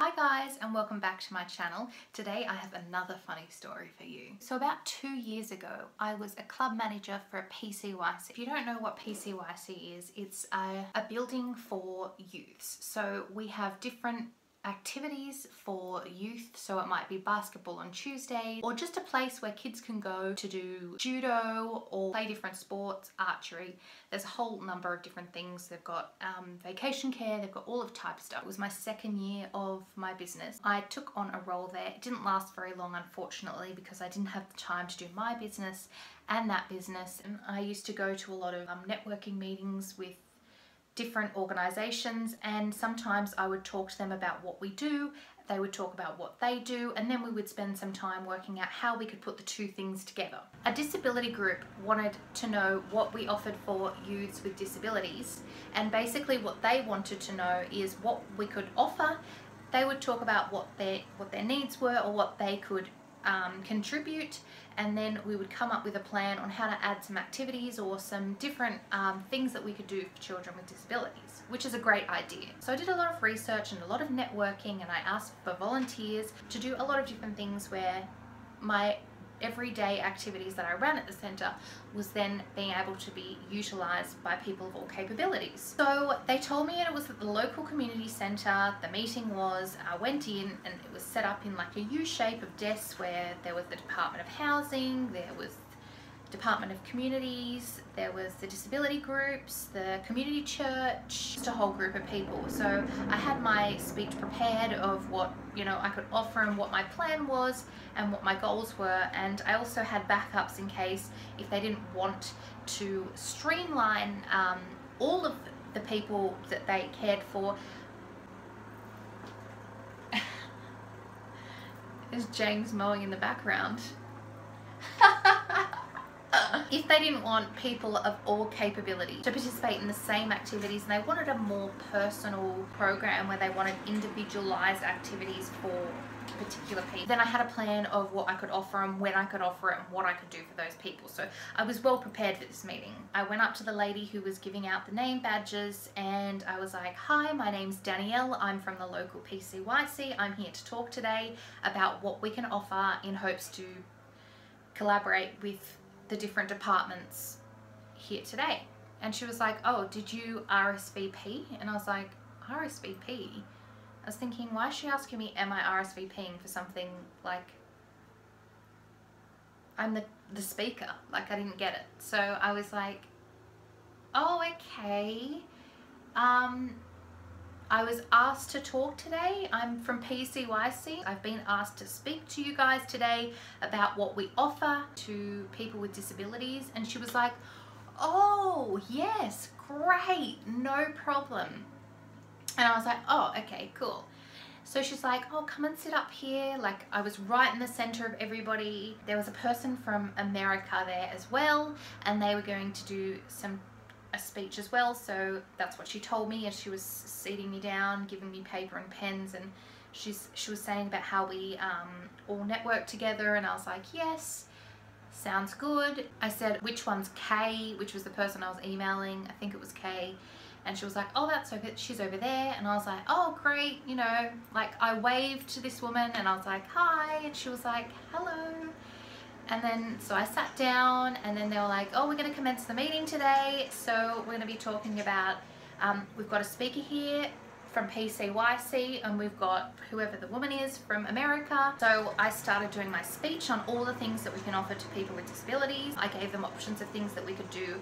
Hi guys, and welcome back to my channel. Today I have another funny story for you. So about 2 years ago, I was a club manager for a PCYC. If you don't know what PCYC is, it's a building for youths. So we have different activities for youth, so it might be basketball on Tuesday, or just a place where kids can go to do judo or play different sports, archery. There's a whole number of different things. They've got vacation care, they've got all of type of stuff. It was my second year of my business. I took on a role there. It didn't last very long, unfortunately, because I didn't have the time to do my business and that business. And I used to go to a lot of networking meetings with different organizations, and sometimes I would talk to them about what we do, they would talk about what they do, and then we would spend some time working out how we could put the two things together. A disability group wanted to know what we offered for youths with disabilities, and basically what they wanted to know is what we could offer. They would talk about what their needs were or what they could contribute, and then we would come up with a plan on how to add some activities or some different things that we could do for children with disabilities, which is a great idea. So I did a lot of research and a lot of networking, and I asked for volunteers to do a lot of different things where my everyday activities that I ran at the centre was then being able to be utilised by people of all capabilities. So they told me it was at the local community centre. The meeting was, I went in and it was set up in like a U shape of desks where there was the Department of Housing, there was Department of Communities, there was the disability groups, the community church, just a whole group of people. So I had my speech prepared of what I could offer and what my plan was and what my goals were, and I also had backups in case if they didn't want to streamline all of the people that they cared for. There's James mowing in the background. If they didn't want people of all capability to participate in the same activities, and they wanted a more personal program where they wanted individualized activities for particular people, then I had a plan of what I could offer them, when I could offer it, and what I could do for those people. So I was well prepared for this meeting. I went up to the lady who was giving out the name badges and I was like, "Hi, my name's Danielle. I'm from the local PCYC. I'm here to talk today about what we can offer in hopes to collaborate with the different departments here today." And she was like, "Oh, did you RSVP?" And I was like, RSVP? I was thinking, why is she asking me, am I RSVPing for something? Like, I'm the speaker. Like, I didn't get it. So I was like, oh, okay. I was asked to talk today. I'm from PCYC. I've been asked to speak to you guys today about what we offer to people with disabilities. And she was like, "Oh, yes, great, no problem." And I was like, "Oh, okay, cool." So she's like, "Oh, come and sit up here." Like, I was right in the center of everybody. There was a person from America there as well, and they were going to do a speech as well, so that's what she told me as she was seating me down, giving me paper and pens, and she was saying about how we all network together, and I was like, "Yes, sounds good." I said, "Which one's Kay?" which was the person I was emailing. I think it was Kay. And she was like, "Oh, that's okay, she's over there." And I was like, "Oh, great," like I waved to this woman and I was like, "Hi," and she was like, "Hello." And then, so I sat down, and then they were like, "Oh, we're going to commence the meeting today. So we're going to be talking about, we've got a speaker here from PCYC, and we've got whoever the woman is from America." So I started doing my speech on all the things that we can offer to people with disabilities. I gave them options of things that we could do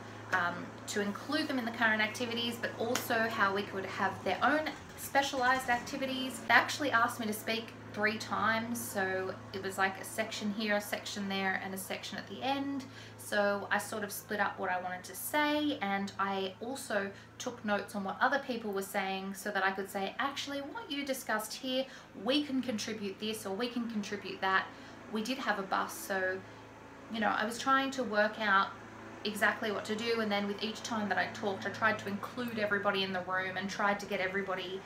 to include them in the current activities, but also how we could have their own specialized activities. They actually asked me to speak 3 times, so it was like a section here, a section there, and a section at the end. So I sort of split up what I wanted to say, and I also took notes on what other people were saying so that I could say, actually, what you discussed here, we can contribute this or we can contribute that. We did have a bus, so I was trying to work out exactly what to do, and then with each time that I talked, I tried to include everybody in the room and tried to get everybody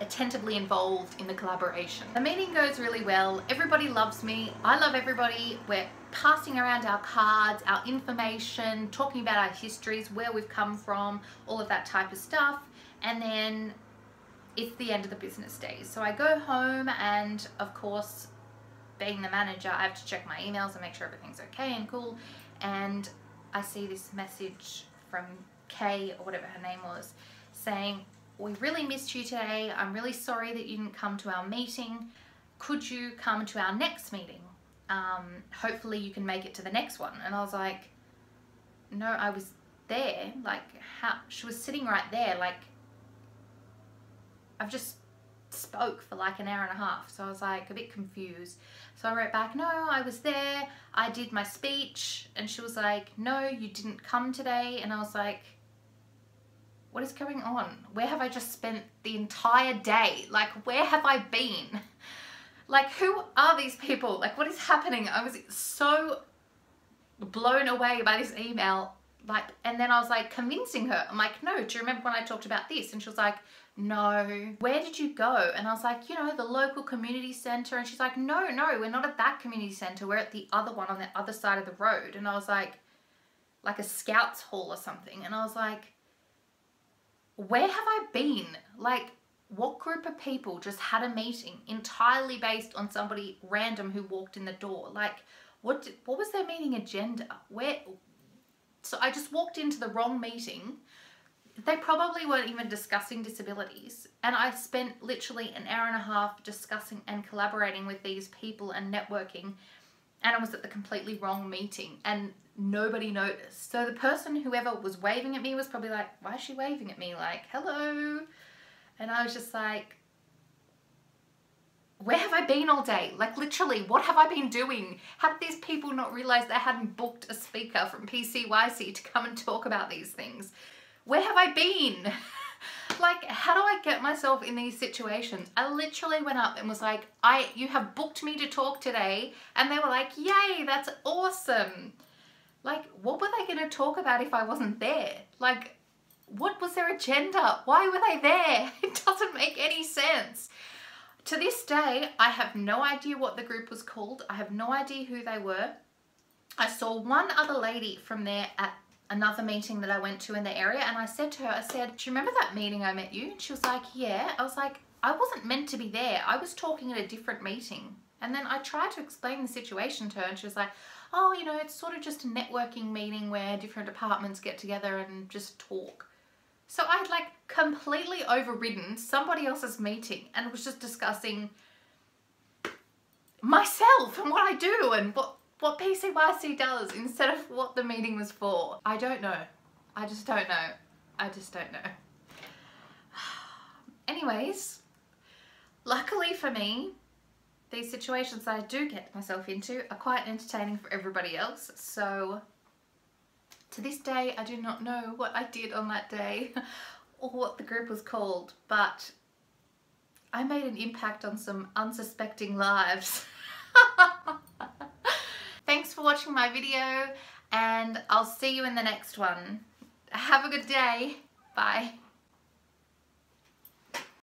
attentively involved in the collaboration. The meeting goes really well. Everybody loves me. I love everybody. We're passing around our cards, our information, talking about our histories, where we've come from, all of that type of stuff. And then it's the end of the business day. So I go home, and of course, being the manager, I have to check my emails and make sure everything's okay and cool. And I see this message from Kay, or whatever her name was, saying, we really missed you today. I'm really sorry that you didn't come to our meeting. Could you come to our next meeting? Hopefully you can make it to the next one. And I was like, no, I was there. Like, how? She was sitting right there. Like, I've just spoke for like an hour and a half. So I was like a bit confused. So I wrote back, no, I was there. I did my speech. And she was like, no, you didn't come today. And I was like, what is going on? Where have I just spent the entire day? Like, where have I been? Like, who are these people? Like, what is happening? I was so blown away by this email. Like, and then I was like convincing her. I'm like, no, do you remember when I talked about this? And she was like, no. Where did you go? And I was like, you know, the local community center. And she's like, no, we're not at that community center. We're at the other one on the other side of the road. And I was like a scouts hall or something. And I was like, where have I been? Like, what group of people just had a meeting entirely based on somebody random who walked in the door? Like, what was their meeting agenda? So I just walked into the wrong meeting. They probably weren't even discussing disabilities. And I spent literally an hour and a half discussing and collaborating with these people and networking. And I was at the completely wrong meeting and nobody noticed. So the person, whoever was waving at me, was probably like, why is she waving at me? Like, hello. And I was just like, where have I been all day? Like, literally, what have I been doing? How did these people not realize they hadn't booked a speaker from PCYC to come and talk about these things? Where have I been? Like, how do I get myself in these situations? I literally went up and was like, you have booked me to talk today. And they were like, yay, that's awesome. Like, what were they going to talk about if I wasn't there? Like, what was their agenda? Why were they there? It doesn't make any sense. To this day, I have no idea what the group was called. I have no idea who they were. I saw one other lady from there at another meeting that I went to in the area, and I said to her, I said, do you remember that meeting I met you? And she was like, yeah. I was like, I wasn't meant to be there. I was talking at a different meeting. And then I tried to explain the situation to her, and she was like, oh, you know, it's sort of just a networking meeting where different departments get together and just talk. So I had like completely overridden somebody else's meeting and was just discussing myself and what I do and what PCYC does instead of what the meeting was for. I don't know. I just don't know. I just don't know. Anyways, luckily for me, these situations that I do get myself into are quite entertaining for everybody else. So to this day, I do not know what I did on that day or what the group was called, but I made an impact on some unsuspecting lives. Thanks for watching my video, and I'll see you in the next one. Have a good day. Bye.